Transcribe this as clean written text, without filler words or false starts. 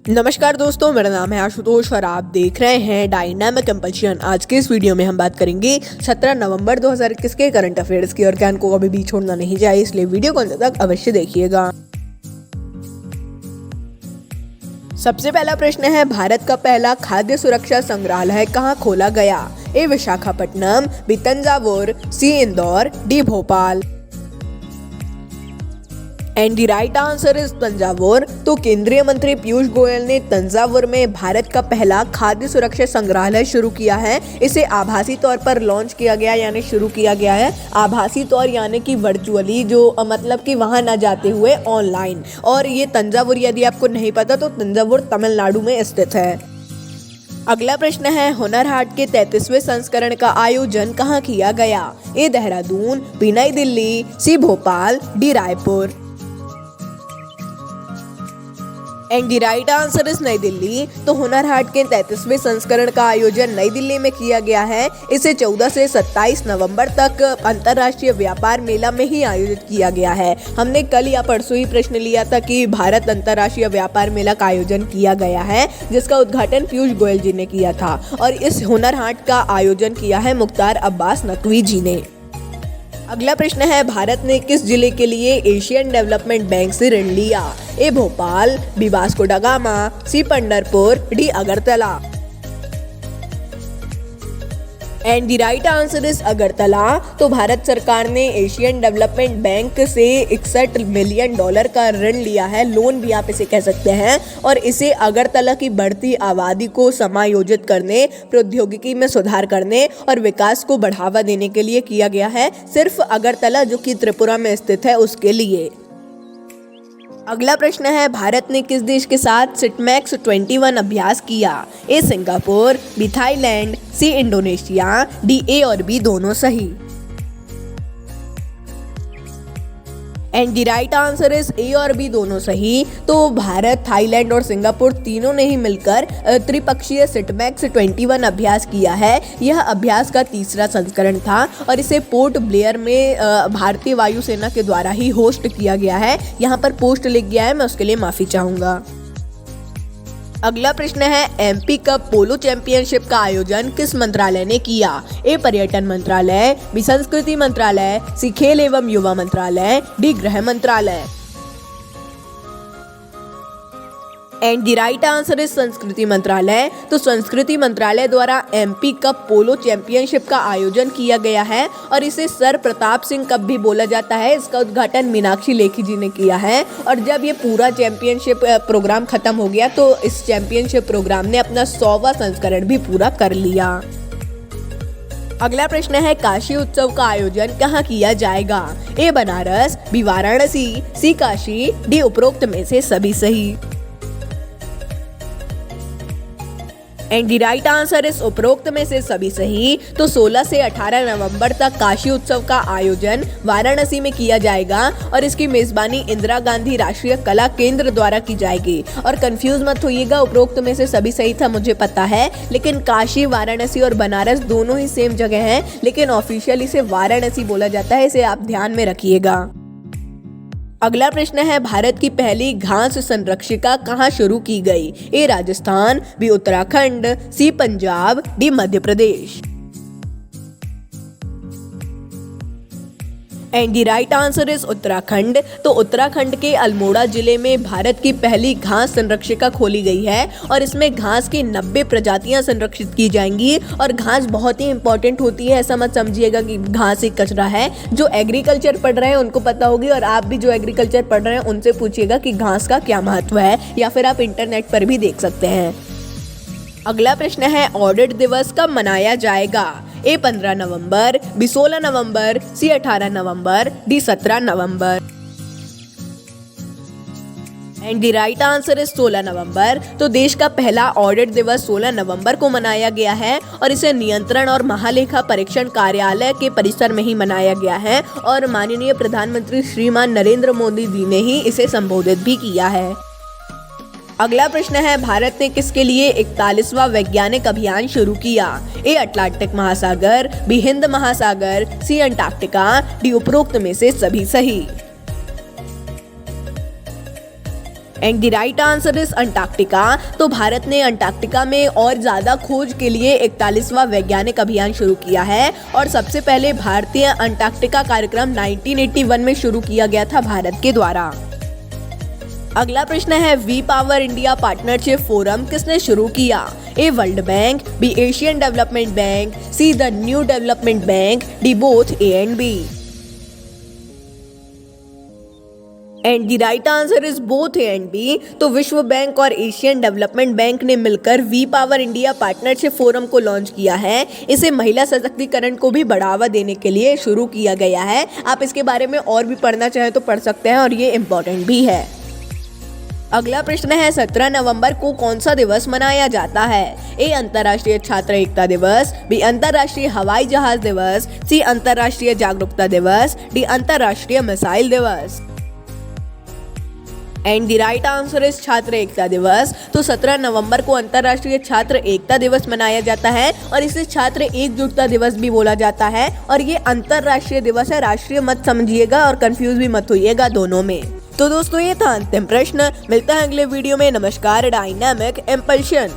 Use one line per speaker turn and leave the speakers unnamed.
नमस्कार दोस्तों, मेरा नाम है आशुतोष और आप देख रहे हैं डायनामिक कंपल्शन। आज के इस वीडियो में हम बात करेंगे 17 नवंबर 2021 के करंट अफेयर्स की और ज्ञान को कभी भी छोड़ना नहीं चाहिए, इसलिए वीडियो को अंत तक अवश्य देखिएगा। सबसे पहला प्रश्न है, भारत का पहला खाद्य सुरक्षा संग्रहालय कहाँ खोला गया? A Visakhapatnam, B Thanjavur, C Indore, D Bhopal. And the right answer is Thanjavur. तो केंद्रीय मंत्री पीयूष गोयल ने तंजावुर में भारत का पहला खाद्य सुरक्षा संग्रहालय शुरू किया है। इसे आभासी तौर पर लॉन्च किया गया यानी शुरू किया गया है। आभासी तौर यानी कि वर्चुअली, जो मतलब कि वहां न जाते हुए ऑनलाइन। और ये तंजावुर, यदि आपको नहीं पता तो तंजावुर तमिलनाडु में स्थित है। अगला प्रश्न है, हुनर हाट के 33वें संस्करण का आयोजन कहाँ किया गया? ए Dehradun, B Nai Delhi, C Bhopal, D Raipur. And the right answer is Nai Delhi. तो हुनर हाट के 33वें संस्करण का आयोजन नई दिल्ली में किया गया है। इसे 14 से 27 नवंबर तक अंतर्राष्ट्रीय व्यापार मेला में ही आयोजित किया गया है। हमने कल या परसों ही प्रश्न लिया था कि भारत अंतर्राष्ट्रीय व्यापार मेला का आयोजन किया गया है, जिसका उद्घाटन पीयूष गोयल जी ने किया था। और इस हुनर हाट का आयोजन किया है मुख्तार अब्बास नकवी जी ने। अगला प्रश्न है, भारत ने किस जिले के लिए एशियन डेवलपमेंट बैंक से ऋण लिया? A Bhopal, B Vasco da Gama, C Pandharpur, D Agartala. And the right answer is Agartala. तो भारत सरकार ने एशियन डेवलपमेंट बैंक से $61 मिलियन का ऋण लिया है, लोन भी आप इसे कह सकते हैं। और इसे अगरतला की बढ़ती आबादी को समायोजित करने, प्रौद्योगिकी में सुधार करने और विकास को बढ़ावा देने के लिए किया गया है। सिर्फ अगरतला, जो कि त्रिपुरा में स्थित है, उसके लिए। अगला प्रश्न है, भारत ने किस देश के साथ सिटमैक्स 21 अभ्यास किया? A Singapore, B Thailand, C Indonesia, D A और बी दोनों सही। And the right answer is A और बी दोनों सही। तो भारत, थाईलैंड और सिंगापुर तीनों ने ही मिलकर त्रिपक्षीय सिटमैक्स 21 अभ्यास किया है। यह अभ्यास का तीसरा संस्करण था और इसे पोर्ट ब्लेयर में भारतीय वायुसेना के द्वारा ही होस्ट किया गया है। यहाँ पर पोस्ट लिख गया है, मैं उसके लिए माफी चाहूंगा। अगला प्रश्न है, एमपी कप पोलो चैंपियनशिप का आयोजन किस मंत्रालय ने किया? ए पर्यटन मंत्रालय, बी संस्कृति मंत्रालय, सी खेल एवं युवा मंत्रालय, डी गृह मंत्रालय। And the right answer is संस्कृति मंत्रालय। तो संस्कृति मंत्रालय द्वारा एमपी कप पोलो चैंपियनशिप का आयोजन किया गया है और इसे सर प्रताप सिंह कप भी बोला जाता है। इसका उद्घाटन मीनाक्षी लेखी जी ने किया है। और जब ये पूरा चैंपियनशिप प्रोग्राम खत्म हो गया तो इस चैंपियनशिप प्रोग्राम ने अपना 100वां संस्करण भी पूरा कर लिया। अगला प्रश्न है, काशी उत्सव का आयोजन कहाँ किया जाएगा? ए बनारस, बी वाराणसी, सी काशी, डी उपरोक्त में से सभी सही। And the right answer is उपरोक्त में से सभी सही। तो 16 से 18 नवंबर तक काशी उत्सव का आयोजन वाराणसी में किया जाएगा और इसकी मेजबानी इंदिरा गांधी राष्ट्रीय कला केंद्र द्वारा की जाएगी। और कंफ्यूज मत होइएगा, उपरोक्त में से सभी सही था मुझे पता है, लेकिन काशी, वाराणसी और बनारस दोनों ही सेम जगह हैं, लेकिन ऑफिशियली इसे वाराणसी बोला जाता है, इसे आप ध्यान में रखिएगा। अगला प्रश्न है, भारत की पहली घास संरक्षिका कहाँ शुरू की गई? A Rajasthan, B Uttarakhand, C Punjab, D Madhya Pradesh. And the right answer is Uttarakhand. तो उत्तराखंड के अल्मोड़ा जिले में भारत की पहली घास संरक्षिका खोली गई है और इसमें घास की 90 प्रजातियां संरक्षित की जाएंगी। और घास बहुत ही इंपॉर्टेंट होती है, ऐसा मत समझिएगा कि घास एक कचरा है। जो एग्रीकल्चर पढ़ रहे हैं उनको पता होगी, और आप भी जो एग्रीकल्चर पढ़ रहे हैं उनसे पूछिएगा कि घास का क्या महत्व है, या फिर आप इंटरनेट पर भी देख सकते हैं। अगला प्रश्न है, ऑडिट दिवस कब मनाया जाएगा? A 15 November, B 16 November, C 18 November, D 17 November. And the right answer is 16 November. तो देश का पहला ऑडिट दिवस 16 नवंबर को मनाया गया है और इसे नियंत्रण और महालेखा परीक्षण कार्यालय के परिसर में ही मनाया गया है। और माननीय प्रधानमंत्री श्रीमान नरेंद्र मोदी जी ने ही इसे संबोधित भी किया है। अगला प्रश्न है, भारत ने किसके लिए 41वां वैज्ञानिक अभियान शुरू किया? ए अटलांटिक महासागर, बी हिंद महासागर, सी अंटार्कटिका, डी उपरोक्त में से सभी सही। And the right answer is Antarctica. तो भारत ने अंटार्कटिका में और ज्यादा खोज के लिए 41वां वैज्ञानिक अभियान शुरू किया है और सबसे पहले भारतीय अंटार्कटिका कार्यक्रम 1981 में शुरू किया गया था भारत के द्वारा। अगला प्रश्न है we power India partnership forum किसने शुरू किया? A world bank, B Asian development bank, C the new development bank, D both A and B. And the right answer is both A and B. तो विश्व bank और Asian development bank ने मिलकर we power India partnership forum को launch किया है। इसे महिला सशक्तिकरण को भी बढ़ावा देने के लिए शुरू किया गया है। आप इसके बारे में और भी पढ़ना चाहें तो पढ़ सकते हैं और ये इम्पोर्टेंट भी है। अगला प्रश्न है 17 नवंबर को कौन सा दिवस मनाया जाता है? ए अंतर्राष्ट्रीय छात्र एकता दिवस, बी अंतर्राष्ट्रीय हवाई जहाज दिवस, सी अंतर्राष्ट्रीय जागरूकता दिवस, डी अंतर्राष्ट्रीय मिसाइल दिवस। And the right answer is छात्र एकता दिवस। तो 17 नवंबर को अंतर्राष्ट्रीय छात्र एकता दिवस मनाया जाता है और इसे छात्र एकजुटता दिवस भी बोला जाता है और ये अंतर्राष्ट्रीय दिवस है, राष्ट्रीय मत समझिएगा और कंफ्यूज भी मत होइएगा दोनों में। तो दोस्तों ये था अंतिम प्रश्न। मिलता है अगले वीडियो में। नमस्कार। Dynamic impulsion.